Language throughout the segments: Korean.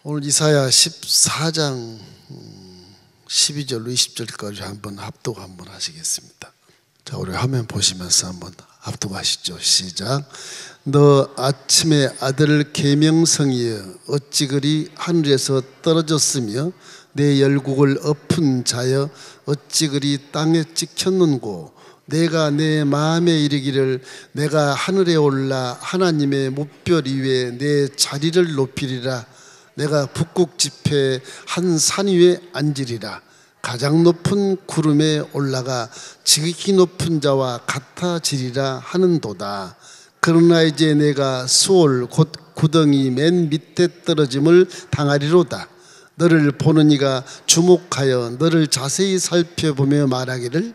오늘 이사야 14장 12절로 20절까지 한번 합독 한번 하시겠습니다. 자, 우리 화면 보시면서 한번 합독하시죠. 시작. 너 아침의 아들 계명성이여, 어찌 그리 하늘에서 떨어졌으며 내 열국을 엎은 자여, 어찌 그리 땅에 찍혔는고. 내가 내 마음에 이르기를 내가 하늘에 올라 하나님의 뭇별 위에 내 자리를 높이리라. 내가 북극 지폐 한 산 위에 앉으리라. 가장 높은 구름에 올라가 지극히 높은 자와 같아지리라 하는도다. 그러나 이제 내가 수올 곧 구덩이 맨 밑에 떨어짐을 당하리로다. 너를 보는 이가 주목하여 너를 자세히 살펴보며 말하기를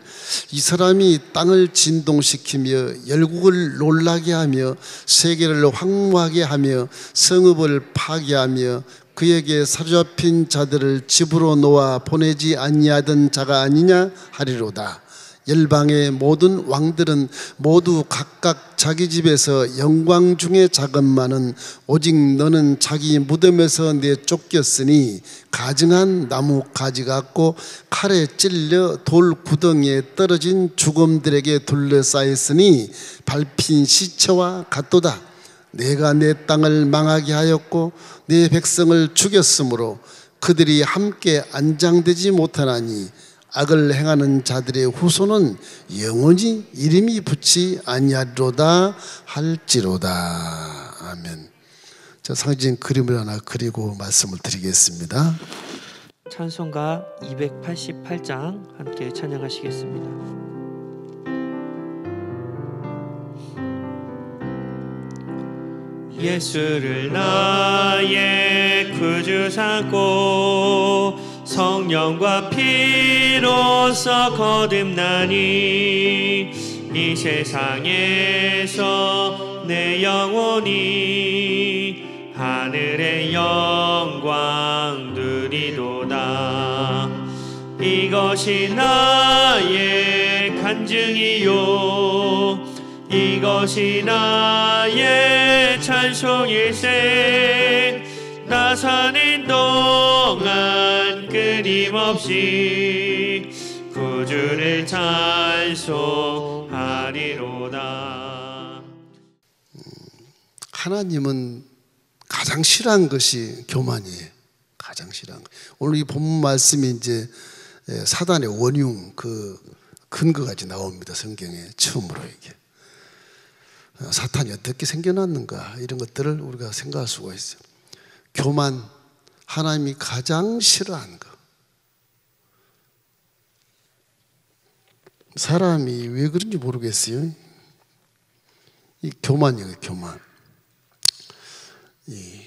이 사람이 땅을 진동시키며 열국을 놀라게 하며 세계를 황무하게 하며 성읍을 파괴하며 그에게 사로잡힌 자들을 집으로 놓아 보내지 아니하던 자가 아니냐 하리로다. 열방의 모든 왕들은 모두 각각 자기 집에서 영광 중에 자금만은 오직 너는 자기 무덤에서 내쫓겼으니 가증한 나무 가지 같고 칼에 찔려 돌 구덩이에 떨어진 죽음들에게 둘러싸였으니 밟힌 시체와 같도다. 내가 내 땅을 망하게 하였고 내 백성을 죽였으므로 그들이 함께 안장되지 못하나니 악을 행하는 자들의 후손은 영원히 이름이 붙지 아니하리로다 할지로다. 아멘. 자, 상징 그림을 하나 그리고 말씀을 드리겠습니다. 찬송가 288장 함께 찬양하시겠습니다. 예수를 나의 구주 삼고 성령과 피로써 거듭나니 이 세상에서 내 영혼이 하늘의 영광 누리도다. 이것이 나의 간증이요 이것이 나의 찬송일세. 나 사는 동안 끊임없이 구주를 찬송하리로다. 하나님은 가장 싫어한 것이 교만이에요. 가장 싫어한 것. 오늘 이 본문 말씀이 이제 사단의 원흉 그 근거까지 나옵니다. 성경에 처음으로 이게 사탄이 어떻게 생겨났는가 이런 것들을 우리가 생각할 수가 있어요. 교만, 하나님이 가장 싫어하는 것. 사람이 왜 그런지 모르겠어요. 이 교만이에요, 교만. 이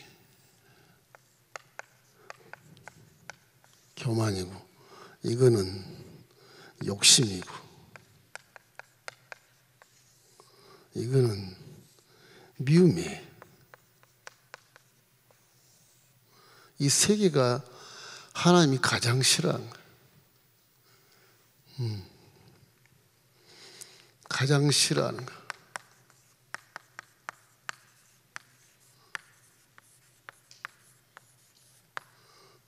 교만이고, 이거는 욕심이고, 이거는 미움이에요. 이 세 개가 하나님이 가장 싫어하는 거예요. 가장 싫어하는 거.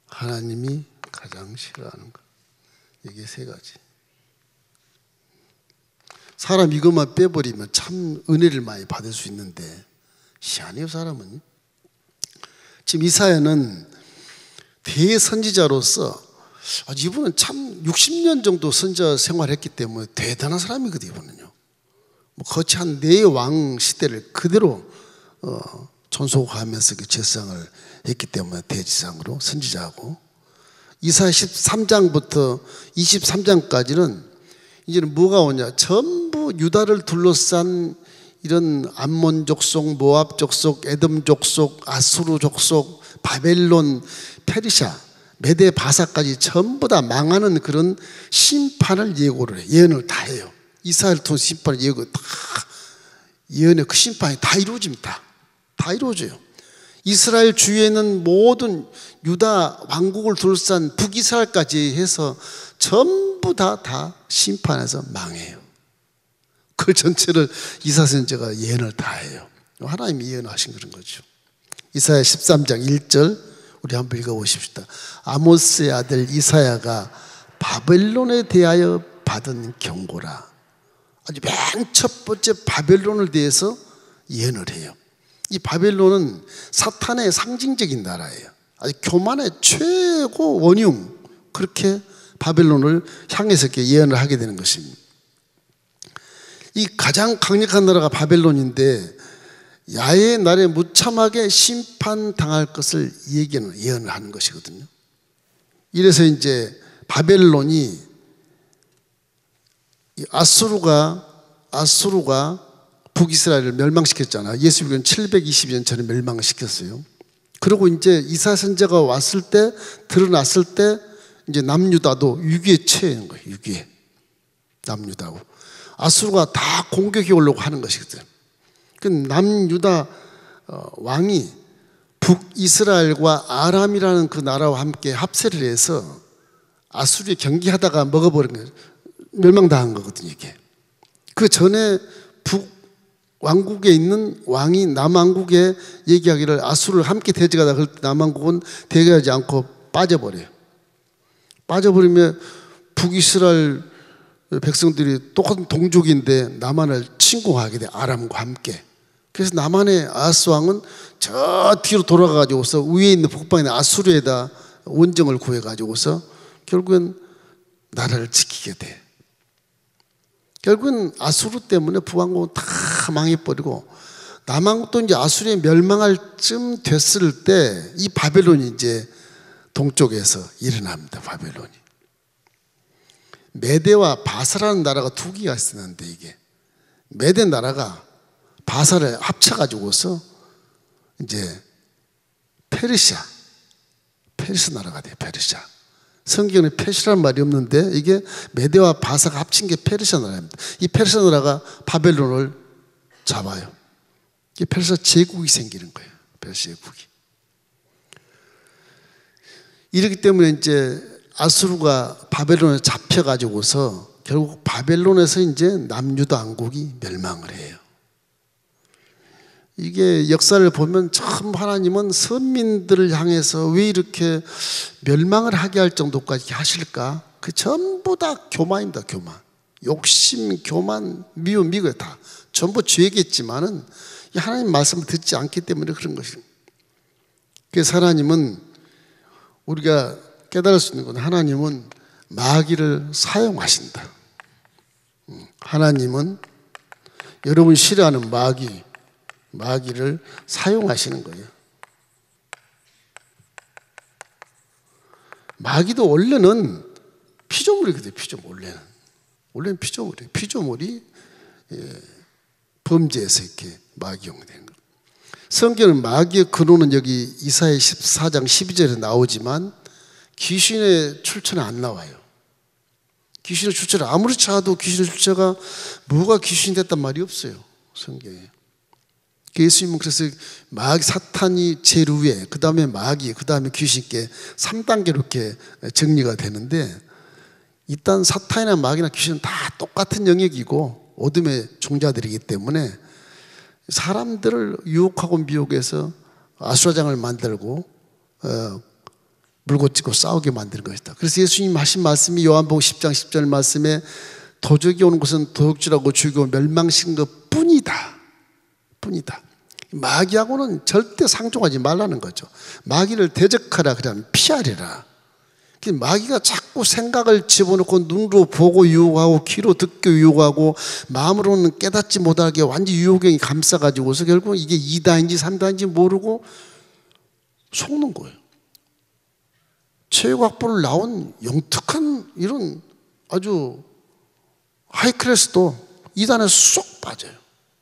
하나님이 가장 싫어하는 거. 이게 세 가지. 사람 이것만 빼버리면 참 은혜를 많이 받을 수 있는데 희한해요, 사람은. 지금 이사야는 대선지자로서 이분은 참 60년 정도 선지자 생활했기 때문에 대단한 사람이거든요. 이분은요. 거치 한 4왕 시대를 그대로 존속하면서 그 제사장을 했기 때문에 대지상으로 선지자하고, 이사야 13장부터 23장까지는 이제는 뭐가 오냐, 전부 유다를 둘러싼 이런 암몬 족속, 모압 족속, 에돔 족속, 아수르 족속, 바벨론, 페르시아, 메데 바사까지 전부 다 망하는 그런 심판을 예고를 해요. 예언을 다 해요. 이스라엘 통해 심판을 예고 다 예언의 그 심판이 다 이루어집니다. 다 이루어져요. 이스라엘 주위에 있는 모든 유다 왕국을 둘러싼 북이스라엘까지 해서 전부 다 심판해서 망해요. 그 전체를 이사야 선지자가 예언을 다 해요. 하나님이 예언하신 그런 거죠. 이사야 13장 1절 우리 한번 읽어보십시다. 아모스의 아들 이사야가 바벨론에 대하여 받은 경고라. 아주 맨 첫 번째 바벨론을 대해서 예언을 해요. 이 바벨론은 사탄의 상징적인 나라예요. 아주 교만의 최고 원흉, 그렇게 바벨론을 향해서 이렇게 예언을 하게 되는 것입니다. 이 가장 강력한 나라가 바벨론인데 야훼의 날에 무참하게 심판당할 것을 예언을 하는 것이거든요. 이래서 이제 바벨론이 아수르가 북이스라엘을 멸망시켰잖아. 예수님은 720년 전에 멸망을 시켰어요. 그리고 이제 이사야 선지자가 왔을 때, 드러났을 때 이제 남유다도 위기에 처해는 거예요. 위기에. 남유다고. 아수르가 다 공격해 오려고 하는 것이거든. 그 남유다 왕이 북이스라엘과 아람이라는 그 나라와 함께 합세를 해서 아수르에 경기하다가 먹어버린 거예요. 멸망당한 거거든요, 이게. 그 전에 북왕국에 있는 왕이 남왕국에 얘기하기를 아수르를 함께 대적하다 그럴 때 남왕국은 대적하지 않고 빠져버려요. 빠져버리면 북이스라엘 백성들이 똑같은 동족인데 남한을 침공하게 돼, 아람과 함께. 그래서 남한의 아하스 왕은 저 뒤로 돌아가가지고서 위에 있는 북방에 있는 아수르에다 원정을 구해가지고서 결국엔 나라를 지키게 돼. 결국은 아수르 때문에 북왕국은 다 망해버리고 남왕국도 이제 아수르에 멸망할 쯤 됐을 때 이 바벨론이 이제 동쪽에서 일어납니다. 바벨론이. 메대와 바사라는 나라가 두 개가 있었는데 이게 메대 나라가 바사를 합쳐가지고서 이제 페르시아 나라가 돼요. 페르시아. 성경에 페르시아라는 말이 없는데 이게 메대와 바사가 합친 게 페르시아 나라입니다. 이 페르시아 나라가 바벨론을 잡아요. 이게 페르시아 제국이 생기는 거예요. 페르시아 제국이. 이렇기 때문에 이제 아수르가 바벨론에 잡혀가지고서 결국 바벨론에서 이제 남유다 왕국이 멸망을 해요. 이게 역사를 보면 참 하나님은 선민들을 향해서 왜 이렇게 멸망을 하게 할 정도까지 하실까? 그 전부 다 교만입니다. 교만. 욕심, 교만, 미움, 이거 다 전부 죄겠지만은 하나님 말씀을 듣지 않기 때문에 그런 것입니다. 그래서 하나님은 우리가 깨달을 수 있는 건 하나님은 마귀를 사용하신다. 하나님은 여러분 싫어하는 마귀를 사용하시는 거예요. 마귀도 원래는 피조물이거든요. 피조물. 원래는 피조물이에요. 피조물이 범죄에서 이렇게 마귀용이 되는 거예요. 성경은 마귀의 근원은 여기 이사야 14장 12절에 나오지만 귀신의 출처는 안 나와요. 귀신의 출처를 아무리 찾아도 귀신의 출처가 뭐가 귀신이 됐단 말이 없어요. 성경에. 예수님은 그래서 마귀, 사탄이 제일 위에, 그 다음에 마귀, 그 다음에 귀신께 3단계로 이렇게 정리가 되는데 일단 사탄이나 마귀나 귀신은 다 똑같은 영역이고 어둠의 종자들이기 때문에 사람들을 유혹하고 미혹해서 아수라장을 만들고 물고 찢고 싸우게 만드는 것이다. 그래서 예수님 하신 말씀이 요한복음 10장 10절 말씀에 도적이 오는 것은 도둑질하고 죽이고 멸망시키는 것뿐이다. 마귀하고는 절대 상종하지 말라는 거죠. 마귀를 대적하라 그러면 피하리라. 마귀가 자꾸 생각을 집어넣고 눈으로 보고 유혹하고 귀로 듣고 유혹하고 마음으로는 깨닫지 못하게 완전히 유혹경이 감싸가지고서 결국 이게 2다인지 3다인지 모르고 속는 거예요. 체육학부를 나온 영특한 이런 아주 하이클래스도 2단에 쏙 빠져요.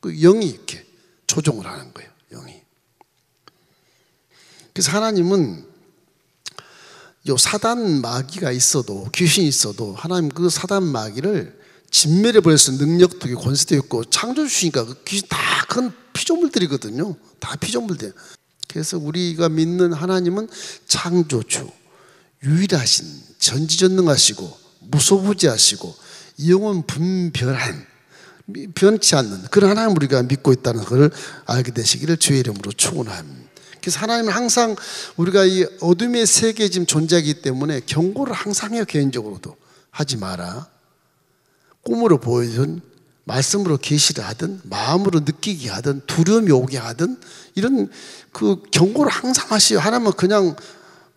그 영이 이렇게 조종을 하는 거예요. 영이. 그래서 하나님은 요 사단 마귀가 있어도 귀신이 있어도 하나님 그 사단 마귀를 진멸해 버릴 수 있는 능력도 있고 권세도 있고 창조 주시니까 그 귀신 다 그건 피조물들이거든요. 다 피조물들. 그래서 우리가 믿는 하나님은 창조주, 유일하신, 전지전능하시고 무소부지하시고 영원 분별한, 변치 않는 그런 하나님을 우리가 믿고 있다는 것을 알게 되시기를 주의 이름으로 축원합니다. 그래서 하나님은 항상 우리가 이 어둠의 세계에 지금 존재하기 때문에 경고를 항상 해요. 개인적으로도 하지 마라. 꿈으로 보이든 말씀으로 계시를 하든 마음으로 느끼게 하든 두려움이 오게 하든 이런 그 경고를 항상 하시요. 하나님은 그냥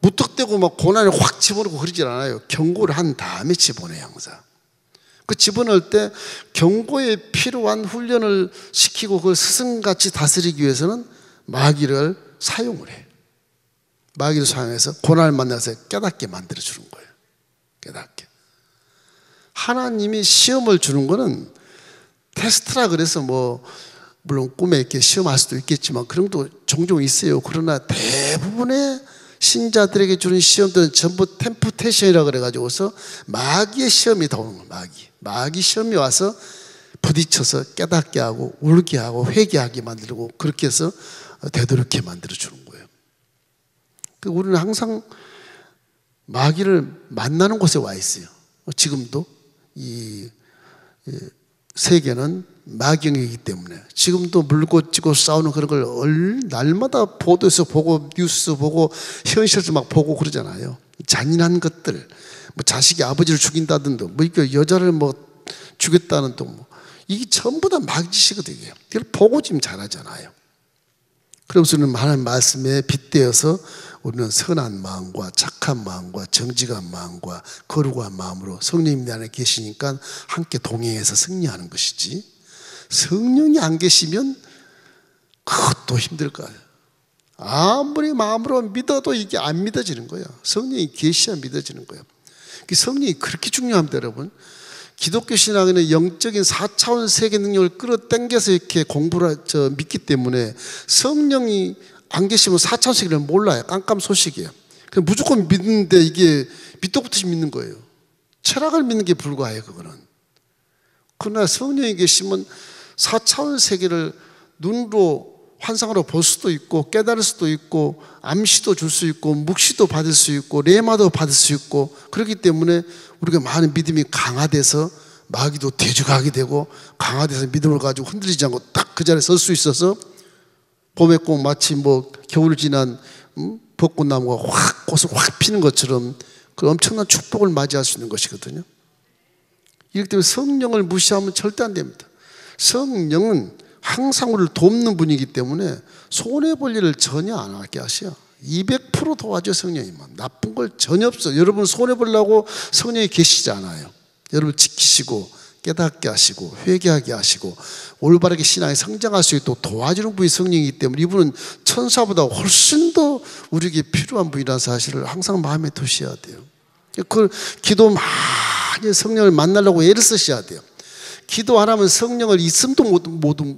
무턱대고 막 고난을 확 집어넣고 그러질 않아요. 경고를 한 다음에 집어넣어요. 항상 그 집어넣을 때 경고에 필요한 훈련을 시키고 그걸 스승같이 다스리기 위해서는 마귀를 사용을 해요. 마귀를 사용해서 고난을 만나서 깨닫게 만들어주는 거예요. 깨닫게. 하나님이 시험을 주는 거는 테스트라 그래서 뭐 물론 꿈에 이렇게 시험할 수도 있겠지만 그런 것도 종종 있어요. 그러나 대부분의 신자들에게 주는 시험들은 전부 템프테이션이라 그래가지고서 마귀의 시험이 다 오는 거예요. 마귀 시험이 와서 부딪혀서 깨닫게 하고 울게 하고 회개하게 만들고 그렇게 해서 되도록게 만들어주는 거예요. 우리는 항상 마귀를 만나는 곳에 와 있어요. 지금도 이 세계는 마귀이기 때문에 지금도 물고 찌고 싸우는 그런 걸 날마다 보도에서 보고 뉴스 보고 현실에서 막 보고 그러잖아요. 잔인한 것들, 뭐 자식이 아버지를 죽인다든지 뭐 이렇게 여자를 뭐 죽였다는 또 뭐 이게 전부 다 마귀짓이거든요. 그걸 보고 지금 잘하잖아요. 그러면서 하나님 말씀에 빗대어서 우리는 선한 마음과 착한 마음과 정직한 마음과 거룩한 마음으로 성령님 내 안에 계시니까 함께 동행해서 승리하는 것이지, 성령이 안 계시면 그것도 힘들 거예요. 아무리 마음으로 믿어도 이게 안 믿어지는 거예요. 성령이 계셔야 믿어지는 거예요. 성령이 그렇게 중요합니다, 여러분. 기독교 신앙에는 영적인 4차원 세계 능력을 끌어당겨서 이렇게 공부를 믿기 때문에 성령이 안 계시면 4차원 세계를 몰라요. 깜깜소식이에요. 그냥 무조건 믿는데 이게 밑도 끝없이 믿는 거예요. 철학을 믿는 게 불과해요, 그거는. 그러나 성령이 계시면 4차원 세계를 눈으로 환상으로 볼 수도 있고 깨달을 수도 있고 암시도 줄 수 있고 묵시도 받을 수 있고 레마도 받을 수 있고, 그렇기 때문에 우리가 많은 믿음이 강화돼서 마귀도 대적하게 되고 강화돼서 믿음을 가지고 흔들리지 않고 딱 그 자리에 설 수 있어서 봄에 꼭 마치 뭐 겨울 지난 벚꽃나무가 확 꽃을 확 피는 것처럼 그 엄청난 축복을 맞이할 수 있는 것이거든요. 이렇기 때문에 성령을 무시하면 절대 안 됩니다. 성령은 항상 우리를 돕는 분이기 때문에 손해볼 일을 전혀 안 하게 하셔요. 200% 도와줘. 성령이만 나쁜 걸 전혀 없어요. 여러분 손해보려고 성령이 계시지 않아요. 여러분 지키시고 깨닫게 하시고 회개하게 하시고 올바르게 신앙에 성장할 수 있도록 도와주는 분이 성령이기 때문에 이분은 천사보다 훨씬 더 우리에게 필요한 분이라는 사실을 항상 마음에 두셔야 돼요. 그걸 기도 많이 성령을 만나려고 애를 쓰셔야 돼요. 기도 안 하면 성령을 있음도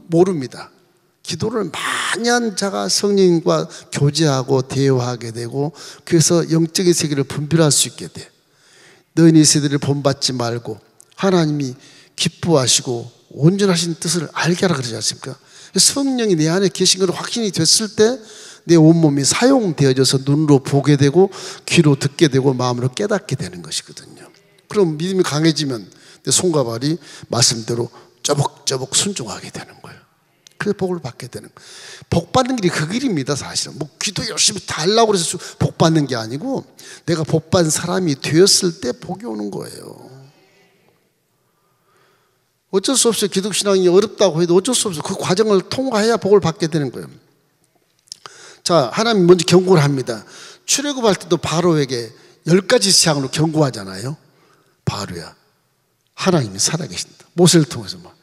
모릅니다. 기도를 많이 한 자가 성령과 교제하고 대화하게 되고 그래서 영적인 세계를 분별할 수 있게 돼. 너희는 이 세대를 본받지 말고 하나님이 기뻐하시고 온전하신 뜻을 알게 하라 그러지 않습니까? 성령이 내 안에 계신 걸 확신이 됐을 때 내 온몸이 사용되어져서 눈으로 보게 되고 귀로 듣게 되고 마음으로 깨닫게 되는 것이거든요. 그럼 믿음이 강해지면 내 손과 발이 말씀대로 쪼벅쪼벅 순종하게 되는 거예요. 그래서 복을 받게 되는 거예요. 복 받는 길이 그 길입니다. 사실은 뭐 기도 열심히 다 하려고 해서 복 받는 게 아니고 내가 복 받은 사람이 되었을 때 복이 오는 거예요. 어쩔 수 없어요. 기독신앙이 어렵다고 해도 어쩔 수 없어요. 그 과정을 통과해야 복을 받게 되는 거예요. 자, 하나님 먼저 경고를 합니다. 출애굽할 때도 바로에게 10가지 재앙으로 경고하잖아요. 바로야, 하나님이 살아계신다. 모세를 통해서 막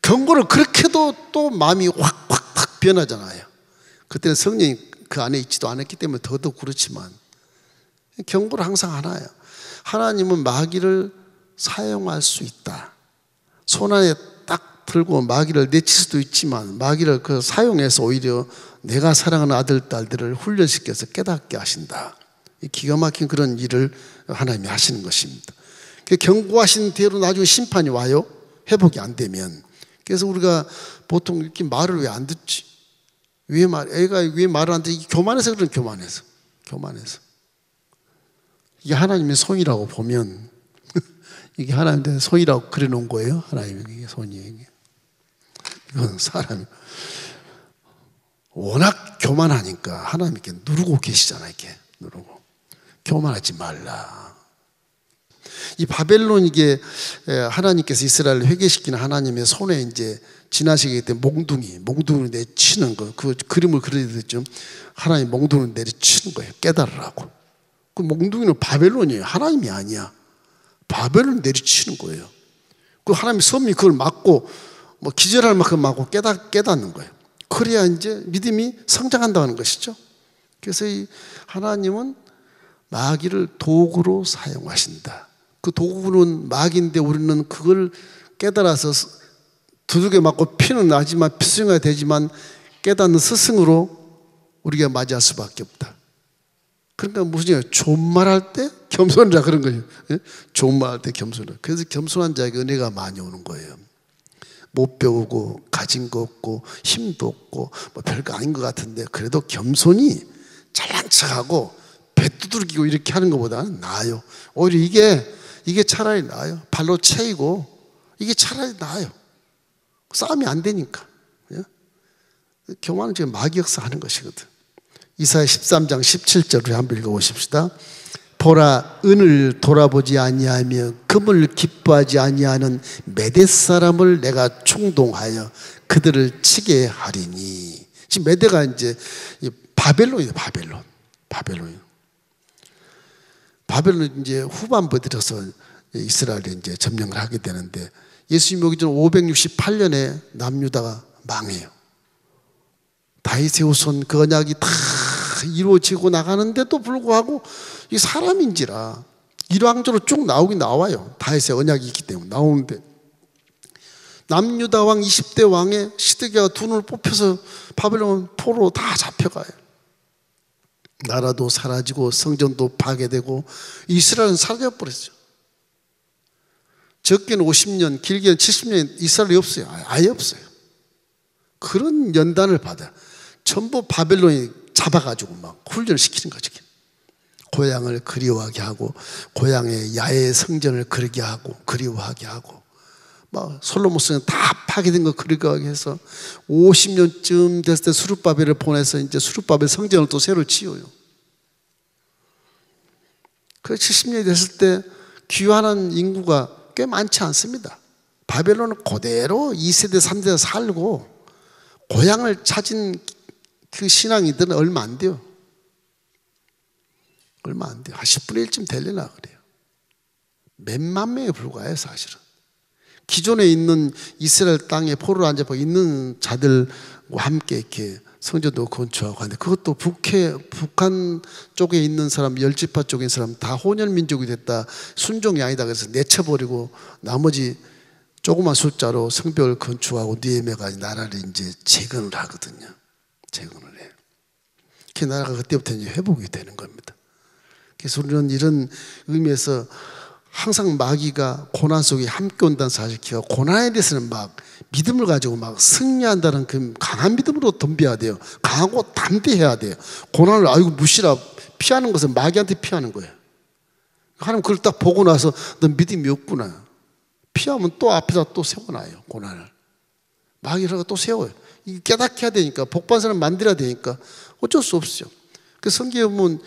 경고를 그렇게 해도 또 마음이 확 변하잖아요. 그때는 성령이 그 안에 있지도 않았기 때문에 더더욱 그렇지만 경고를 항상 하나요. 하나님은 마귀를 사용할 수 있다. 손 안에 딱 들고 마귀를 내칠 수도 있지만 마귀를 그 사용해서 오히려 내가 사랑하는 아들, 딸들을 훈련시켜서 깨닫게 하신다. 기가 막힌 그런 일을 하나님이 하시는 것입니다. 경고하신 대로 나중에 심판이 와요. 회복이 안 되면. 그래서 우리가 보통 이렇게 말을 왜 안 듣지? 애가 왜 말을 안 듣지? 교만해서 그런 교만해서. 이게 하나님의 손이라고 보면 이게 하나님의 손이라고 그래 놓은 거예요. 하나님의 손이. 이건 사람이. 워낙 교만하니까 하나님 이렇게 누르고 계시잖아요. 이렇게 누르고. 교만하지 말라. 이 바벨론 이게 하나님께서 이스라엘을 회개시키는 하나님의 손에 이제 지나시게 때 몽둥이를 내치는 거. 그 그림을 그려드렸죠. 하나님 몽둥이를 내리치는 거예요. 깨달으라고. 그 몽둥이는 바벨론이에요. 하나님이 아니야. 바벨론을 내리치는 거예요. 그 하나님의 섭리 그걸 막고 뭐 기절할 만큼 막고 깨닫는 거예요. 그래야 이제 믿음이 성장한다는 것이죠. 그래서 이 하나님은 마귀를 도구로 사용하신다. 그 도구는 마귀인데 우리는 그걸 깨달아서 두들겨 맞고 피는 나지만 피승해야 되지만 깨닫는 스승으로 우리가 맞이할 수밖에 없다. 그러니까 무슨 얘기예요? 좋은 말할 때 겸손이라 그런 거예요. 좋은 말할 때 겸손이라. 그래서 겸손한 자에게 은혜가 많이 오는 거예요. 못 배우고 가진 거 없고 힘도 없고 뭐 별거 아닌 것 같은데 그래도 겸손이 잘난 척하고 배 두들기고 이렇게 하는 것보다는 나아요. 오히려 이게 차라리 나아요. 발로 채이고 이게 차라리 나아요. 싸움이 안 되니까. 교만은 지금 마귀 역사하는 것이거든. 이사야 13장 17절을 한번 읽어보십시다. 보라, 은을 돌아보지 아니하며 금을 기뻐하지 아니하는 메대 사람을 내가 충동하여 그들을 치게 하리니. 지금 메대가 이제 바벨론이에요. 바벨론 이제 후반부에 들어서 이스라엘이 이제 점령을 하게 되는데 예수님 오기 전 568년에 남유다가 망해요. 다윗의 후손 그 언약이 다 이루어지고 나가는데도 불구하고 이 사람인지라 일왕조로 쭉 나오긴 나와요. 다윗의 언약이 있기 때문에 나오는데 남유다 왕 20대 왕의 시드기야가 두 눈을 뽑혀서 바벨론 포로 다 잡혀가요. 나라도 사라지고 성전도 파괴되고 이스라엘은 사라져버렸어요. 적게는 50년, 길게는 70년 이스라엘이 없어요. 아예 없어요. 그런 연단을 받아 전부 바벨론이 잡아가지고 막 훈련을 시키는 거죠. 고향을 그리워하게 하고 고향의 야외 성전을 그리워하게 하고 막 솔로몬 성전 다 파괴된 거 그리워하게 해서 50년쯤 됐을 때 스룹바벨을 보내서 이제 스룹바벨 성전을 또 새로 지어요. 그 70년이 됐을 때 귀환한 인구가 꽤 많지 않습니다. 바벨론은 그대로 2세대 3세대 살고 고향을 찾은 그 신앙이들은 얼마 안 돼요. 얼마 안 돼요. 한 10분의 1쯤 되려나 그래요. 몇만 명에 불과해요 사실은. 기존에 있는 이스라엘 땅에 포로로 앉아서 있는 자들과 함께 이렇게 성전도 건축하고 하는데 그것도 북한 쪽에 있는 사람, 열지파 쪽에 있는 사람 다 혼혈민족이 됐다. 순종이 아니다 그래서 내쳐버리고 나머지 조그만 숫자로 성벽을 건축하고 느헤미야가 나라를 이제 재건을 하거든요. 재건을 해요. 그 나라가 그때부터 이제 회복이 되는 겁니다. 그래서 우리는 이런 의미에서 항상 마귀가 고난 속에 함께 온다는 사실 기억, 고난에 대해서는 막 믿음을 가지고 막 승리한다는 그 강한 믿음으로 덤벼야 돼요. 강하고 담대해야 돼요. 고난을 아이고 무시라 피하는 것은 마귀한테 피하는 거예요. 하나님 그걸 딱 보고 나서 너 믿음이 없구나. 피하면 또 앞에다 또 세워놔요. 고난을. 마귀가 또 세워요. 이게 깨닫게 해야 되니까 복받는 만들어야 되니까 어쩔 수 없어요. 그 성경에 보면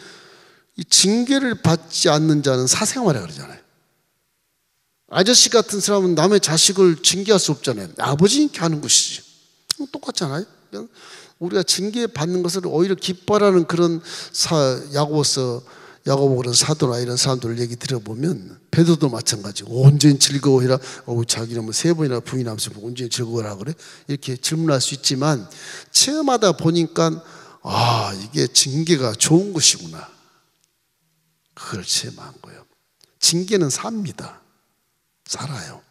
이 징계를 받지 않는 자는 사생활이라고 그러잖아요. 아저씨 같은 사람은 남의 자식을 징계할 수 없잖아요. 아버지니까 하는 것이지. 똑같잖아요. 우리가 징계받는 것을 오히려 기뻐하는 그런 야고보 그런 사도나 이런 사람들 얘기 들어보면 베드로도 마찬가지고 온전히 즐거워해라. 자기는 뭐 3번이나 부인하면서 온전히 즐거워라 그래? 이렇게 질문할 수 있지만 체험하다 보니까 이게 징계가 좋은 것이구나. 그걸 체험한 거예요. 징계는 삽니다. 살아요.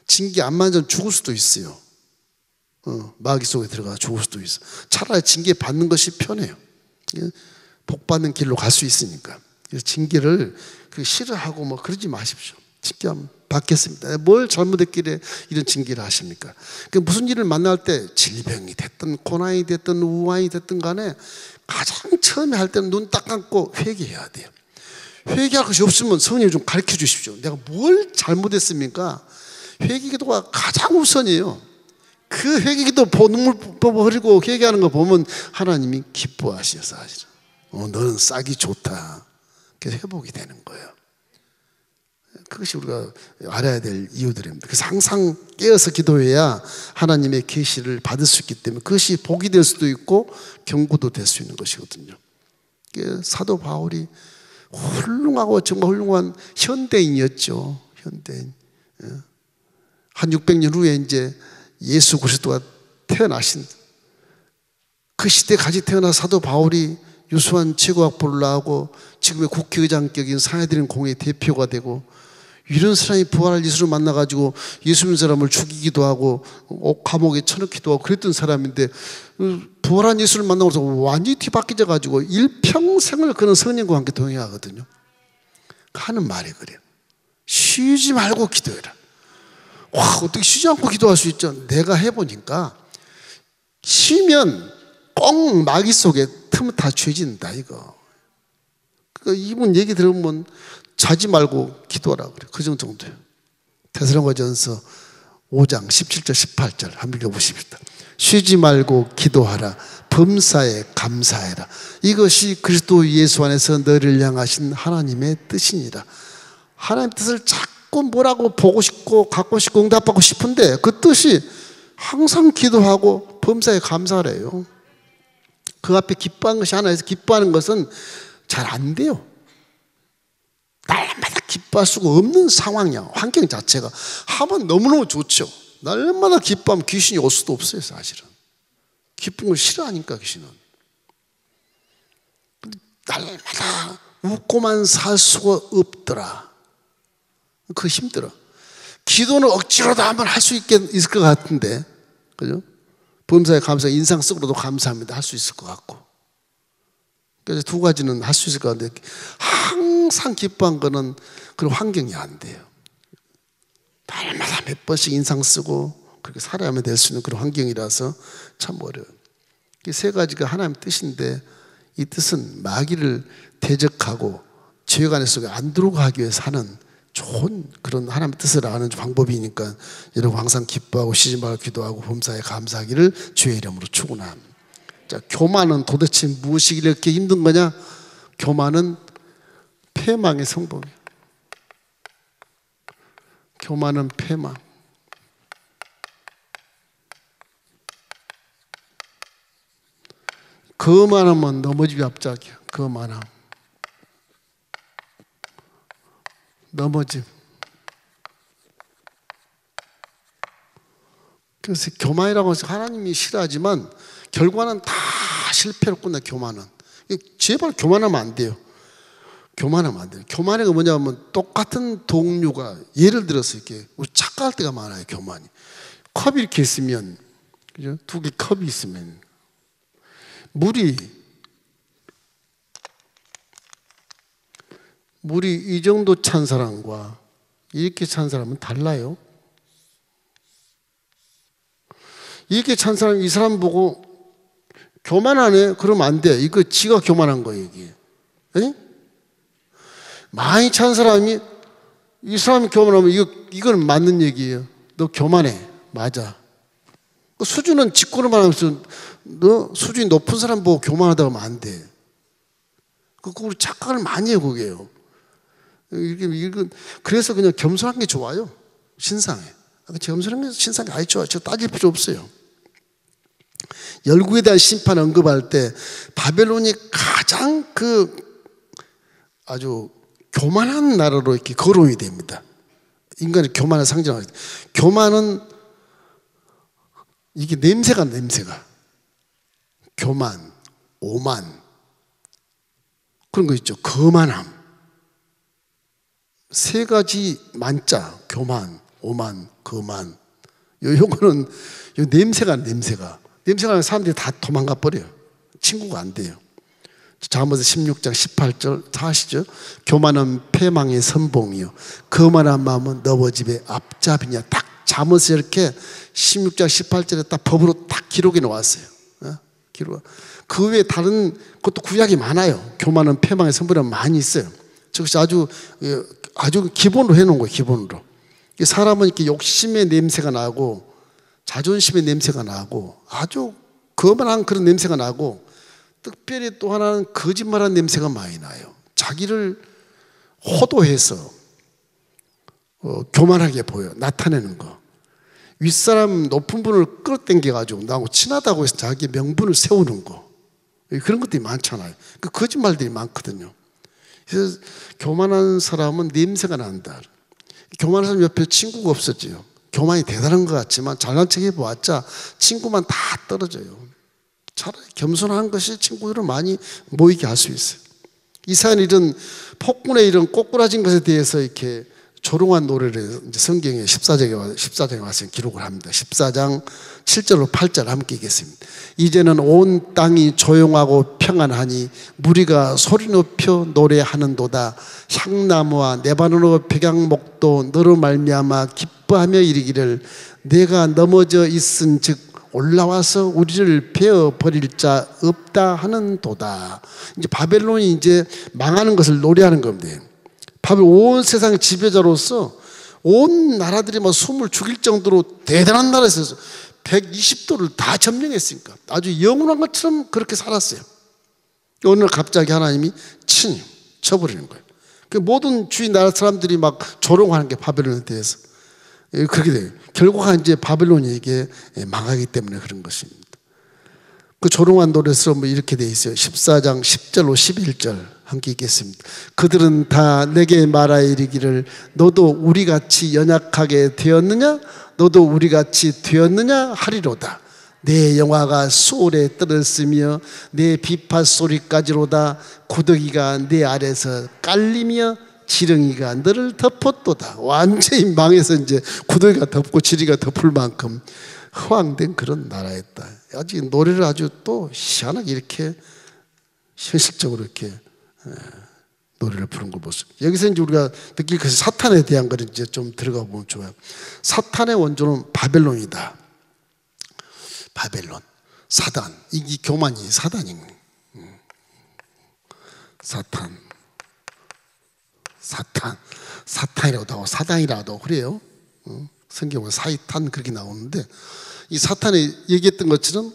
징계 안 맞으면 죽을 수도 있어요. 마귀 속에 들어가 죽을 수도 있어. 차라리 징계 받는 것이 편해요. 복 받는 길로 갈 수 있으니까. 그래서 징계를 싫어하고 뭐 그러지 마십시오. 징계 한번 받겠습니다. 뭘 잘못했길래 이런 징계를 하십니까? 무슨 일을 만날 때 질병이 됐든 고난이 됐든 우환이 됐든 간에 가장 처음에 할 때는 눈 딱 감고 회개해야 돼요. 회개할 것이 없으면 성령님 좀 가르쳐 주십시오. 내가 뭘 잘못했습니까? 회개기도가 가장 우선이에요. 그 회개기도 눈물 흘리고 회개하는 거 보면 하나님이 기뻐하셔서 사실은 너는 싹이 좋다. 그래서 회복이 되는 거예요. 그것이 우리가 알아야 될 이유들입니다. 그래서 항상 깨어서 기도해야 하나님의 계시를 받을 수 있기 때문에 그것이 복이 될 수도 있고 경고도 될 수 있는 것이거든요. 사도 바울이 훌륭하고 정말 훌륭한 현대인이었죠. 현대인. 한 600년 후에 이제 예수 그리스도가 태어나신 그 시대에 같이 태어난 사도 바울이 유수한 최고학부를 나오고 지금의 국회의장격인 사해드린 공회의 대표가 되고 이런 사람이 부활할 예수를 만나가지고 예수 믿는 사람을 죽이기도 하고 감옥에 쳐넣기도 하고 그랬던 사람인데 부활한 예수를 만나고서 완전히 뒤바뀌어가지고 일평생을 그런 성령과 함께 동행하거든요. 하는 말이 그래요. 쉬지 말고 기도해라. 와, 어떻게 쉬지 않고 기도할 수 있죠? 내가 해보니까 쉬면 꼭 마귀 속에 틈을 다 죄진다 이거. 그러니까 이분 얘기 들으면 자지 말고 기도하라 그래. 그 정도예요. 데살로니가전서 5장 17절 18절 한번 읽어보십시다. 쉬지 말고 기도하라. 범사에 감사해라. 이것이 그리스도 예수 안에서 너를 향하신 하나님의 뜻이니라. 하나님의 뜻을 자꾸 뭐라고 보고 싶고 갖고 싶고 응답하고 싶은데 그 뜻이 항상 기도하고 범사에 감사하래요. 그 앞에 기뻐하는 것이 하나 있어. 기뻐하는 것은 잘 안 돼요. 날마다 기뻐할 수가 없는 상황이야. 환경 자체가 하면 너무너무 좋죠. 날마다 기뻐하면 귀신이 올 수도 없어요. 사실은 기쁜 걸 싫어하니까 귀신은. 근데 날마다 웃고만 살 수가 없더라. 그거 힘들어. 기도는 억지로도 한번 할 수 있을 것 같은데, 그죠? 범사에 감사, 인상 쓰고도 감사합니다 할 수 있을 것 같고. 그래서 두 가지는 할 수 있을 것 같은데 항상 기뻐한 거는 그런 환경이 안 돼요. 날마다 몇 번씩 인상 쓰고 그렇게 살아야만 될 수 있는 그런 환경이라서 참 어려워요. 이 세 가지가 하나님의 뜻인데 이 뜻은 마귀를 대적하고 죄관의 속에 안 들어오게 하기 위해서 하는 좋은 그런 하나님의 뜻을 아는 방법이니까 여러분 항상 기뻐하고 쉬지 말고 기도하고 범사에 감사하기를 주의 이름으로 축원합니다. 자, 교만은 도대체 무엇이 이렇게 힘든 거냐? 교만은 패망의 성품이에요. 교만은 패망. 거만하면 넘어지기 앞짝이야. 거만함. 넘어짐. 그래서 교만이라고 해서 하나님이 싫어하지만 결과는 다 실패로 끝나. 교만은 제발 교만하면 안 돼요. 교만하면 안 돼요. 교만이 뭐냐면 똑같은 동류가 예를 들어서 이렇게 우리 착각할 때가 많아요. 교만이 컵이 이렇게 있으면, 그죠? 두 개 컵이 있으면 물이 이 정도 찬 사람과 이렇게 찬 사람은 달라요. 이렇게 찬 사람, 이 사람 보고 교만하네? 그러면 안 돼. 이거 지가 교만한 거예요, 이게. 에? 많이 찬 사람이, 이 사람이 교만하면 이건 맞는 얘기예요. 너 교만해. 맞아. 그 수준은 직구로만 하면서 너 수준이 높은 사람 보고 교만하다고 하면 안 돼. 우리 착각을 많이 해요, 그게요. 그래서 그냥 겸손한 게 좋아요. 신상에. 겸손한 게 신상이 아주 좋아요. 저 따질 필요 없어요. 열국에 대한 심판 언급할 때 바벨론이 가장 아주 교만한 나라로 이렇게 거론이 됩니다. 인간의 교만을 상징하기 때문에. 교만은 이게 냄새가 교만, 오만 그런 거 있죠. 거만함. 세 가지 만자, 교만, 오만, 거만. 요거는 냄새가 나면 사람들이 다 도망가 버려요. 친구가 안 돼요. 잠언서 16장 18절 다 아시죠? 교만은 패망의 선봉이요 거만한 마음은 너버집의 앞잡이냐. 딱 잠언서 이렇게 16장 18절에 딱 법으로 딱 기록이 나왔어요. 그 외에 다른 것도 구약이 많아요. 교만은 패망의 선봉이란 많이 있어요. 그것이 아주 기본으로 해놓은 거예요. 기본으로. 사람은 이렇게 욕심의 냄새가 나고 자존심의 냄새가 나고 아주 거만한 그런 냄새가 나고 특별히 또 하나는 거짓말한 냄새가 많이 나요. 자기를 호도해서 교만하게 보여 나타내는 거. 윗사람 높은 분을 끌어당겨가지고 나하고 친하다고 해서 자기 명분을 세우는 거. 그런 것들이 많잖아요. 그 거짓말들이 많거든요. 그래서 교만한 사람은 냄새가 난다. 교만한 사람 옆에 친구가 없어져요. 교만이 대단한 것 같지만 잘난 척 해보았자 친구만 다 떨어져요. 차라리 겸손한 것이 친구들을 많이 모이게 할 수 있어요. 이사야는 이런 폭군의 이런 꼬꾸라진 것에 대해서 이렇게 조롱한 노래를 이제 성경에 14장에 와서 기록을 합니다. 14장 7절로 8절 함께 읽겠습니다. 이제는 온 땅이 조용하고 평안하니 무리가 소리 높여 노래하는도다. 향나무와 네바논 백향목도 너로 말미암아 기뻐하며 이르기를 내가 넘어져 있은즉 올라와서 우리를 베어버릴 자 없다 하는도다. 이제 바벨론이 이제 망하는 것을 노래하는 겁니다. 바벨론 온 세상의 지배자로서 온 나라들이 막 숨을 죽일 정도로 대단한 나라에서 120도를 다 점령했으니까 아주 영원한 것처럼 그렇게 살았어요. 어느 날 갑자기 하나님이 쳐버리는 거예요. 그 모든 주위 나라 사람들이 막 조롱하는 게 바벨론에 대해서 그렇게 돼요. 결국 이제 바벨론이 이게 망하기 때문에 그런 것입니다. 그 조롱한 노래에서 뭐 이렇게 돼 있어요. 14장 10절로 11절 함께 읽겠습니다. 그들은 다 내게 말하여 이르기를 너도 우리같이 연약하게 되었느냐 너도 우리같이 되었느냐 하리로다. 내 영화가 수월에 떨어졌으며 내 비파 소리까지로다. 구더기가 내 아래서 깔리며 지렁이가 너를 덮었도다. 완전히 망해서 이제 구더기가 덮고 지렁이가 덮을 만큼 허황된 그런 나라였다. 아직 노래를 아주 또 희한하게 이렇게 현실적으로 이렇게 노래를 부른 걸 보죠. 여기서 이제 우리가 느낄 것이 사탄에 대한 걸 이제 좀 들어가 보면 좋아요. 사탄의 원조는 바벨론이다. 바벨론, 사단, 이 교만이 사단인 사탄이라고도 하고 사단이라고도 그래요. 성경은 사이탄 그렇게 나오는데 이 사탄이 얘기했던 것처럼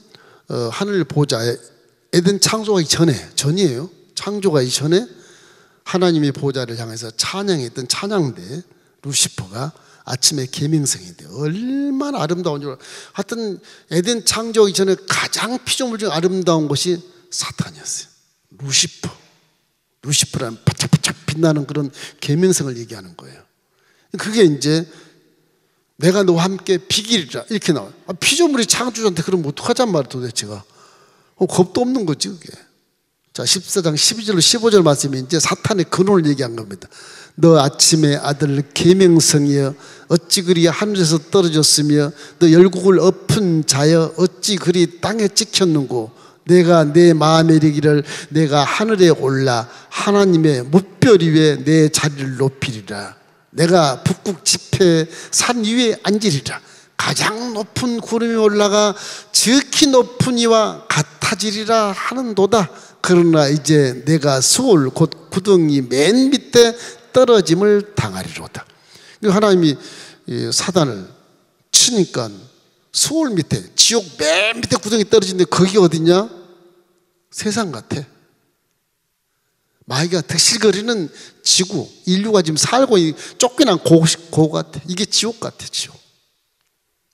하늘 보좌에 에덴 창조하기 전이에요. 창조하기 전에 하나님의 보좌를 향해서 찬양했던 찬양대 루시퍼가 아침에 계명성이 돼요. 얼마나 아름다운 줄. 하여튼 에덴 창조하기 전에 가장 피조물 중 아름다운 것이 사탄이었어요. 루시퍼라는 바짝바짝 빛나는 그런 계명성을 얘기하는 거예요. 그게 이제 내가 너와 함께 비길이라 이렇게 나와요. 피조물이 창조주한테 그러면 어떡하잔 말이야 도대체가. 겁도 없는 거지 그게. 자 14장 12절로 15절 말씀이 이제 사탄의 근원을 얘기한 겁니다. 너 아침의 아들 계명성이여 어찌 그리 하늘에서 떨어졌으며 너 열국을 엎은 자여 어찌 그리 땅에 찍혔는고 내가 내 마음에 이르기를 내가 하늘에 올라 하나님의 무별 위에 내 자리를 높이리라. 내가 북극 지폐 산 위에 앉으리라. 가장 높은 구름이 올라가 지극히 높은 이와 같아지리라 하는도다. 그러나 이제 내가 수월 곧 구덩이 맨 밑에 떨어짐을 당하리로다. 하나님이 사단을 치니까 수월 밑에 지옥 맨 밑에 구덩이 떨어지는데 거기 어디냐? 세상 같아. 마귀가 득실거리는 지구, 인류가 지금 살고 쫓겨난 고고 같아. 이게 지옥 같아, 지옥.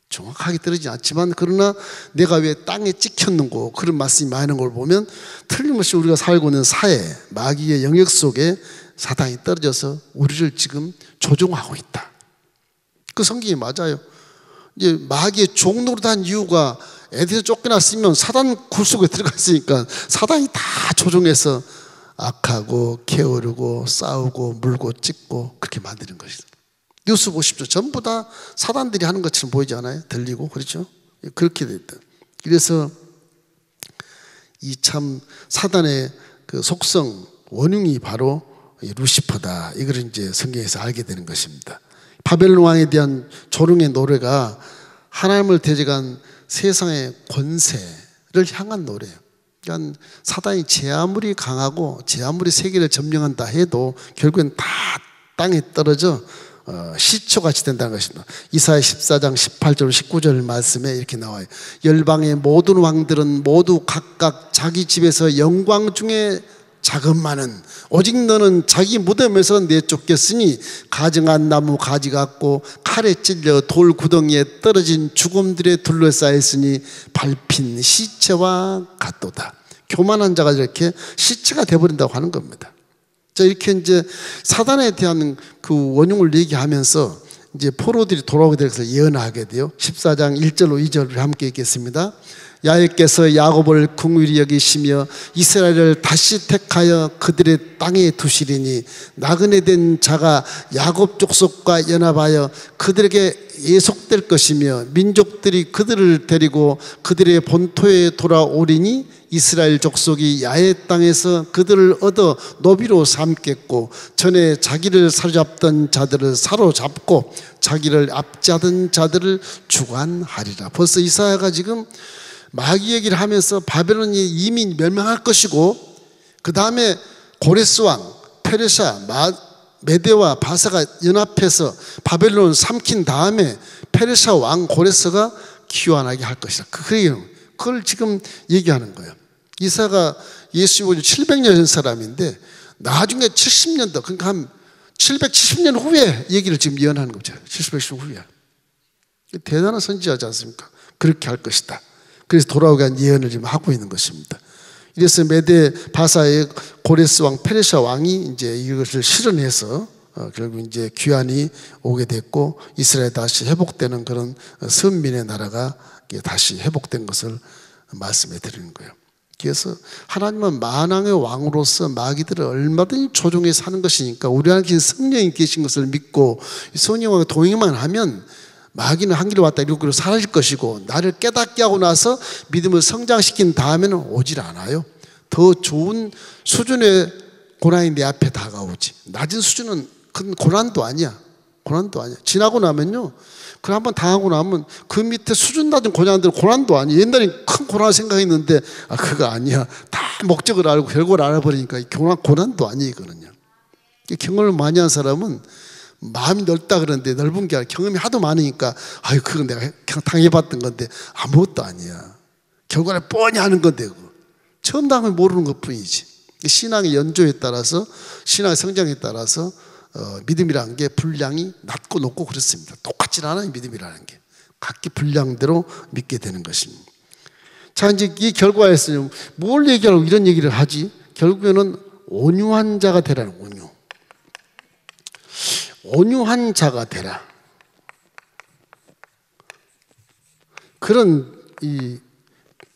정확하게 떨어지지 않지만 그러나 내가 왜 땅에 찍혔는고 그런 말씀이 많이 하는 걸 보면 틀림없이 우리가 살고 있는 사회, 마귀의 영역 속에 사단이 떨어져서 우리를 지금 조종하고 있다. 그 성경이 맞아요. 이제 마귀의 종노릇한 이유가 에덴에서 쫓겨났으면 사단 굴 속에 들어가 있으니까 사단이 다 조종해서 악하고 게으르고 싸우고 물고 찢고 그렇게 만드는 것이다. 뉴스 보십시오. 전부 다 사단들이 하는 것처럼 보이지 않아요? 들리고 그렇죠? 그렇게 됐다. 그래서 이 참 사단의 그 속성 원흉이 바로 루시퍼다. 이걸 이제 성경에서 알게 되는 것입니다. 바벨론 왕에 대한 조롱의 노래가 하나님을 대적한 세상의 권세를 향한 노래예요. 그러니까 사단이 제 아무리 강하고 제 아무리 세계를 점령한다 해도 결국엔 다 땅에 떨어져 시초같이 된다는 것입니다. 이사야 14장 18절 19절 말씀에 이렇게 나와요. 열방의 모든 왕들은 모두 각각 자기 집에서 영광 중에 자금만은 오직 너는 자기 무덤에서 내쫓겼으니 가증한 나무 가지 같고 칼에 찔려 돌 구덩이에 떨어진 죽음들에 둘러싸였으니 밟힌 시체와 같도다. 교만한 자가 이렇게 시체가 되어버린다고 하는 겁니다. 자, 이렇게 이제 사단에 대한 그 원흉을 얘기하면서 이제 포로들이 돌아오게 돼서 예언하게 돼요. 14장 1절로 2절을 함께 읽겠습니다. 야훼께서 야곱을 긍휼히 여기시며 이스라엘을 다시 택하여 그들의 땅에 두시리니 나그네 된 자가 야곱 족속과 연합하여 그들에게 예속될 것이며 민족들이 그들을 데리고 그들의 본토에 돌아오리니 이스라엘 족속이 야훼 땅에서 그들을 얻어 노비로 삼겠고 전에 자기를 사로잡던 자들을 사로잡고 자기를 압제하던 자들을 주관하리라. 벌써 이사야가 지금 마귀 얘기를 하면서 바벨론이 이미 멸망할 것이고 그 다음에 고레스 왕, 페르샤, 메대와 바사가 연합해서 바벨론을 삼킨 다음에 페르샤 왕 고레스가 귀환하게 할 것이다. 그걸 지금 얘기하는 거예요. 이사가 예수님 700년 전 사람인데 나중에 70년도 그러니까 한 770년 후에 얘기를 지금 예언하는 거죠. 770년 후에. 대단한 선지자지 않습니까? 그렇게 할 것이다. 그래서 돌아오게 한 예언을 지금 하고 있는 것입니다. 이래서 메대 바사의 고레스 왕 페르시아 왕이 이제 이것을 실현해서 결국 이제 귀환이 오게 됐고 이스라엘 다시 회복되는 그런 선민의 나라가 다시 회복된 것을 말씀해 드리는 거예요. 그래서 하나님은 만왕의 왕으로서 마귀들을 얼마든지 조종해서 하는 것이니까 우리 안에 성령이 계신 것을 믿고 성령과 동행만 하면 마귀는 한 길로 왔다 이렇게 사라질 것이고 나를 깨닫게 하고 나서 믿음을 성장시킨 다음에는 오질 않아요. 더 좋은 수준의 고난이 내 앞에 다가오지. 낮은 수준은 큰 고난도 아니야. 고난도 아니야. 지나고 나면요. 그걸 한번 당하고 나면 그 밑에 수준 낮은 고난들은 고난도 아니야. 옛날에 큰 고난을 생각했는데 그거 아니야. 다 목적을 알고 결과를 알아버리니까 고난도 아니에요. 이거는요. 경험을 많이 한 사람은 마음이 넓다 그러는데 넓은 게 아니라 경험이 하도 많으니까 그건 내가 당해봤던 건데 아무것도 아니야. 결과를 뻔히 하는 건데 그거. 처음 당하면 모르는 것뿐이지. 신앙의 연조에 따라서 신앙의 성장에 따라서 믿음이라는 게 분량이 낮고 높고 그렇습니다. 똑같지 않아요. 믿음이라는 게 각기 분량대로 믿게 되는 것입니다. 자, 이제 이 결과에서 뭘 얘기하려고 이런 얘기를 하지? 결국에는 온유한 자가 되라는 온유. 온유한 자가 되라. 그런 이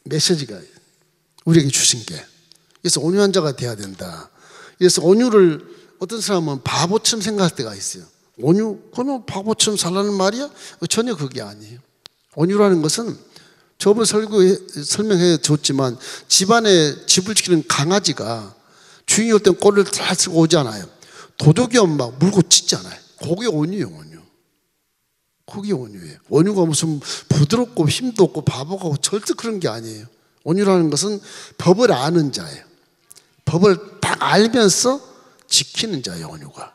메시지가 우리에게 주신 게. 그래서 온유한 자가 돼야 된다. 그래서 온유를 어떤 사람은 바보처럼 생각할 때가 있어요. 온유? 그건 바보처럼 살라는 말이야? 전혀 그게 아니에요. 온유라는 것은 저번 설명해 줬지만 집안에 집을 지키는 강아지가 주인이 올 땐 꼬리를 다 쓰고 오잖아요. 도둑이 오면 막 물고 짖잖아요. 그게 온유예요, 온유. 그게 온유예요. 온유가 무슨 부드럽고 힘도 없고 바보고 절대 그런 게 아니에요. 온유라는 것은 법을 아는 자예요. 법을 딱 알면서 지키는 자예요, 온유가.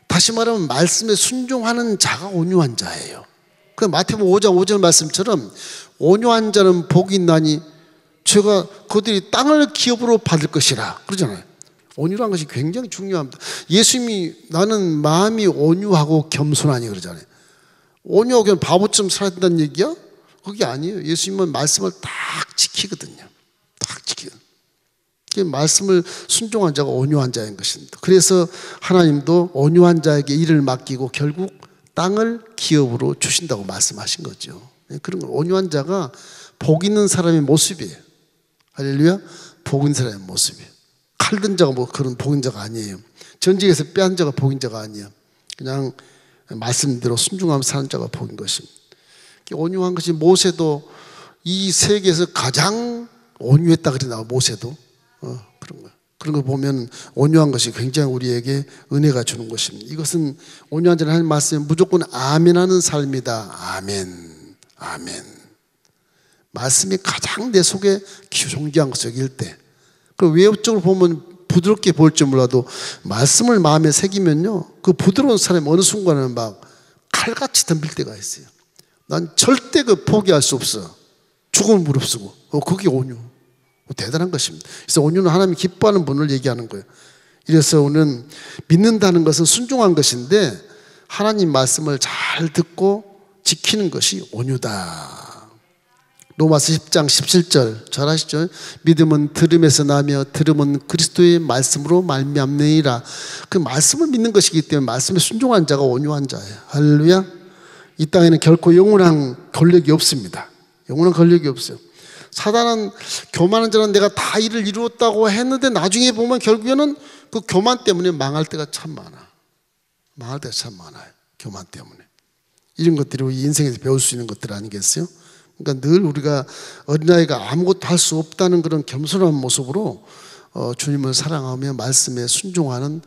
다시 말하면 말씀에 순종하는 자가 온유한 자예요. 그 마태복음 5장 5절 말씀처럼 온유한 자는 복이 있나니 제가 그들이 땅을 기업으로 받을 것이라 그러잖아요. 온유라는 것이 굉장히 중요합니다. 예수님이 나는 마음이 온유하고 겸손하니 그러잖아요. 온유하고 그냥 바보처럼 살아야 된다는 얘기야? 그게 아니에요. 예수님은 말씀을 딱 지키거든요. 딱 지키거든요. 말씀을 순종한 자가 온유한 자인 것입니다. 그래서 하나님도 온유한 자에게 일을 맡기고 결국 땅을 기업으로 주신다고 말씀하신 거죠. 그런 건 온유한 자가 복 있는 사람의 모습이에요. 할렐루야. 복 있는 사람의 모습이에요. 칼든 자가 뭐 그런 복 있는 자가 아니에요. 전쟁에서 빼앗은 자가 복 있는 자가 아니야. 그냥 말씀대로 순종하면서 사는 자가 복인 것입니다. 온유한 것이 모세도 이 세계에서 가장 온유했다 그러나 모세도 그런 거. 그런 거 보면 온유한 것이 굉장히 우리에게 은혜가 주는 것입니다. 이것은 온유한 자는 하나님 말씀에 무조건 아멘하는 삶이다. 아멘, 아멘. 말씀이 가장 내 속에 존귀한 것을 읽을 때. 그 외적으로 보면 부드럽게 보일지 몰라도 말씀을 마음에 새기면요, 그 부드러운 사람이 어느 순간에는 막 칼같이 덤빌 때가 있어요. 난 절대 그 포기할 수 없어. 죽음을 무릅쓰고. 그게 온유. 대단한 것입니다. 그래서 온유는 하나님이 기뻐하는 분을 얘기하는 거예요. 이래서 오늘 믿는다는 것은 순종한 것인데 하나님 말씀을 잘 듣고 지키는 것이 온유다. 로마서 10장 17절 잘 아시죠? 믿음은 들음에서 나며 들음은 그리스도의 말씀으로 말미암느니라. 그 말씀을 믿는 것이기 때문에 말씀에 순종한 자가 온유한 자예요. 할렐루야. 이 땅에는 결코 영원한 권력이 없습니다. 영원한 권력이 없어요. 사단은 교만한 자는 내가 다 일을 이루었다고 했는데 나중에 보면 결국에는 그 교만 때문에 망할 때가 참 많아. 망할 때가 참 많아요. 교만 때문에. 이런 것들이 우리 인생에서 배울 수 있는 것들 아니겠어요? 그러니까 늘 우리가 어린아이가 아무것도 할 수 없다는 그런 겸손한 모습으로 주님을 사랑하며 말씀에 순종하는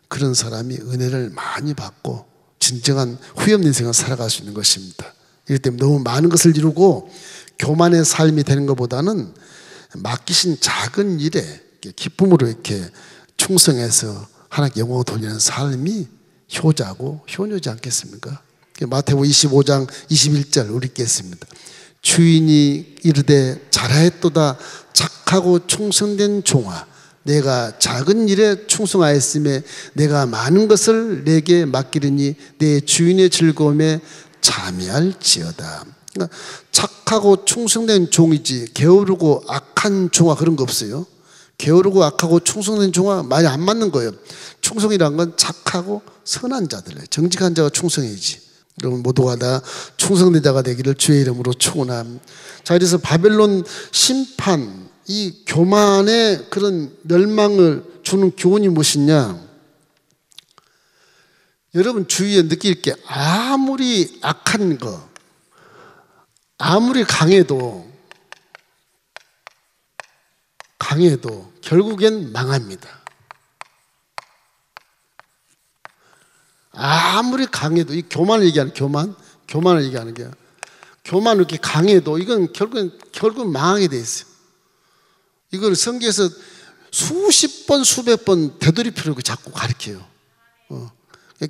그런 사람이 은혜를 많이 받고 진정한 후회 없는 인생을 살아갈 수 있는 것입니다. 이렇기 때문에 너무 많은 것을 이루고 교만의 삶이 되는 것보다는 맡기신 작은 일에 기쁨으로 이렇게 충성해서 하나님께 영광을 돌리는 삶이 효자고 효녀지 않겠습니까? 마태복음 25장 21절 우리 읽겠습니다. 주인이 이르되 잘하였도다 착하고 충성된 종아, 내가 작은 일에 충성하였으며 내가 많은 것을 내게 맡기리니 내 주인의 즐거움에 참여할지어다. 그러니까 착하고 충성된 종이지 게으르고 악한 종아 그런 거 없어요. 게으르고 악하고 충성된 종아 많이 안 맞는 거예요. 충성이란 건 착하고 선한 자들, 정직한 자가 충성이지. 여러분 모두가 다 충성된 자가 되기를 주의 이름으로 축원합니다. 자, 그래서 바벨론 심판, 이 교만의 그런 멸망을 주는 교훈이 무엇이냐? 여러분 주위에 느낄 게 아무리 악한 거, 아무리 강해도 결국엔 망합니다. 아무리 강해도, 이 교만을 얘기하는 교만을 얘기하는 게, 교만을 이렇게 강해도 이건 결국은 망하게 돼 있어요. 이걸 성경에서 수십 번, 수백 번 되돌이표로 자꾸 가르쳐요.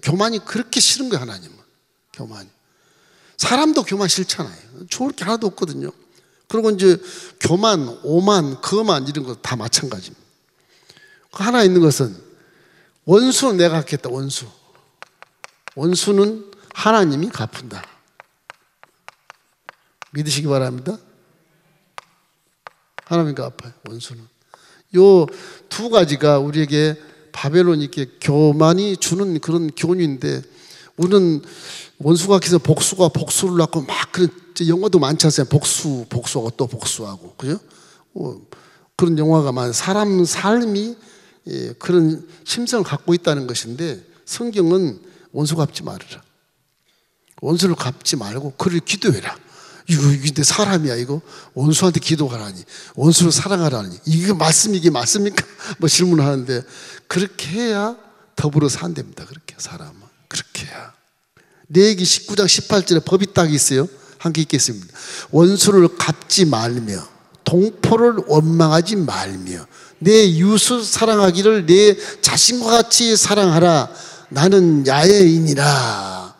교만이 그렇게 싫은 거예요, 하나님은. 교만이. 사람도 교만 싫잖아요. 좋을 게 하나도 없거든요. 그리고 이제 교만, 오만, 거만 이런 거 다 마찬가지입니다. 하나 있는 것은 원수는 내가 갚겠다, 원수. 원수는 하나님이 갚는다. 믿으시기 바랍니다. 하나님이 갚아요, 원수는. 요 두 가지가 우리에게 바벨론 이렇게 교만이 주는 그런 교훈인데, 우리는 원수가 계속 복수가 복수를 낳고 막 그런 영화도 많지 않습니까? 복수하고 또 복수하고, 그죠? 그런 영화가 많아요. 사람 삶이 그런 심성을 갖고 있다는 것인데, 성경은 원수 갚지 말아라. 원수를 갚지 말고 그를 기도해라. 이게 사람이야 이거? 원수한테 기도하라니, 원수를 사랑하라니, 이게 맞습니까? 뭐 질문하는데, 그렇게 해야 더불어 산답니다. 그렇게 사람은 그렇게 해야. 레위기 19장 18절에 법이 딱 있어요. 함께 읽겠습니다. 원수를 갚지 말며 동포를 원망하지 말며 내 이웃을 사랑하기를 내 자신과 같이 사랑하라. 나는 야훼이니라.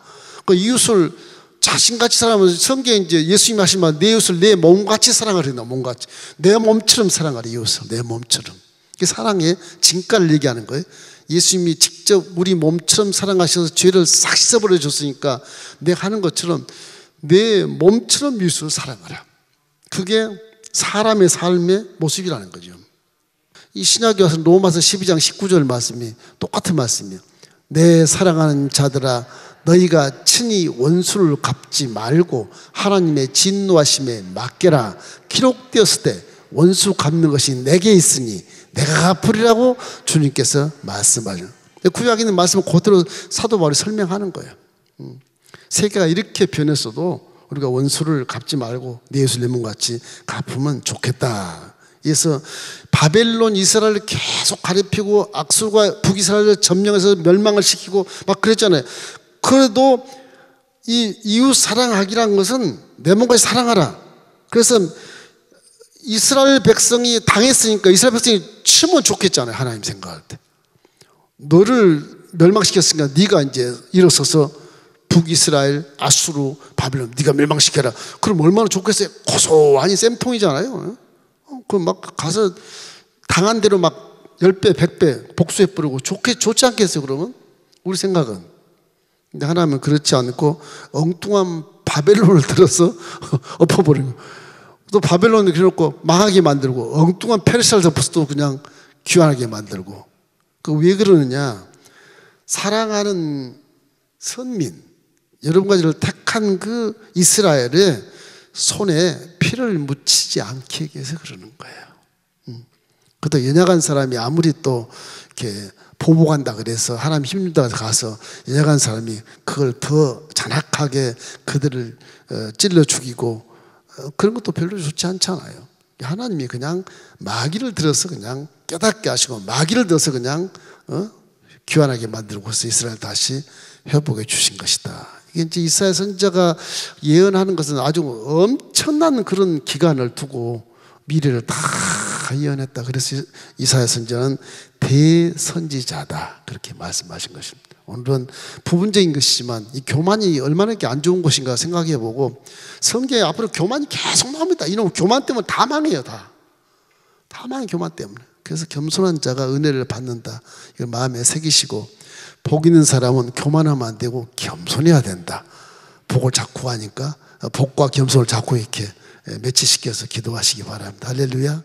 그 이웃을 자신같이 사랑하면, 성경에 이제 예수님이 하신 말, 내 이웃을 내 몸같이 사랑하라. 몸같이. 내 몸처럼 사랑하라. 이웃을 내 몸처럼. 이게 사랑의 진가를 얘기하는 거예요. 예수님이 직접 우리 몸처럼 사랑하셔서 죄를 싹 씻어버려 줬으니까 내가 하는 것처럼 내 몸처럼 이웃을 사랑하라. 그게 사람의 삶의 모습이라는 거죠. 이 신약에 와서 로마서 12장 19절 말씀이 똑같은 말씀이에요. 내 사랑하는 자들아, 너희가 친히 원수를 갚지 말고 하나님의 진노하심에 맡겨라. 기록되었을 때 원수 갚는 것이 내게 있으니 내가 갚으리라고 주님께서 말씀하셔요. 구약에 있는 말씀을 그대로 사도 바울이 설명하는 거예요. 세계가 이렇게 변했어도 우리가 원수를 갚지 말고 내 이웃을 내 몸같이 갚으면 좋겠다. 그래서 바벨론 이스라엘을 계속 가리키고 악술과 북이스라엘을 점령해서 멸망을 시키고 막 그랬잖아요. 그래도 이 이웃 사랑하기란 것은 내 몸까지 사랑하라. 그래서 이스라엘 백성이 당했으니까 이스라엘 백성이 치면 좋겠잖아요. 하나님 생각할 때. 너를 멸망시켰으니까 네가 이제 일어서서 북이스라엘, 아수르, 바빌론 네가 멸망시켜라. 그럼 얼마나 좋겠어요. 고소하니 쌤통이잖아요. 그럼 막 가서 당한 대로 막 10배, 100배 복수해버리고 좋지 않겠어요. 그러면 우리 생각은. 근데 하나님은 그렇지 않고 엉뚱한 바벨론을 들어서 엎어버리고 또 바벨론을 그려놓고 망하게 만들고 엉뚱한 페르시아를 덮어서 또 그냥 귀환하게 만들고. 그 왜 그러느냐? 사랑하는 선민 여러분 가지를 택한 그 이스라엘의 손에 피를 묻히지 않게 해서 그러는 거예요. 그것도 연약한 사람이 아무리 또 이렇게 보복한다 그래서 하나님 힘준다 가서 연약한 사람이 그걸 더 잔악하게 그들을 찔러 죽이고 그런 것도 별로 좋지 않잖아요. 하나님이 그냥 마귀를 들어서 그냥 깨닫게 하시고 마귀를 들어서 그냥 귀환하게 만들고서 이스라엘 다시 회복해 주신 것이다. 이게 이제 이사야 선지자가 예언하는 것은 아주 엄청난 그런 기간을 두고 미래를 다 예언했다. 그래서 이사야 선지자는 대선지자다. 그렇게 말씀하신 것입니다. 오늘은 부분적인 것이지만 이 교만이 얼마나 이렇게 안 좋은 것인가 생각해 보고 성경에 앞으로 교만이 계속 나옵니다. 이놈 교만 때문에 다 망해요. 다 망해 교만 때문에. 그래서 겸손한 자가 은혜를 받는다. 이걸 마음에 새기시고 복 있는 사람은 교만하면 안 되고 겸손해야 된다. 복을 자꾸 구하니까 복과 겸손을 자꾸 이렇게 매치시켜서 기도하시기 바랍니다. 할렐루야.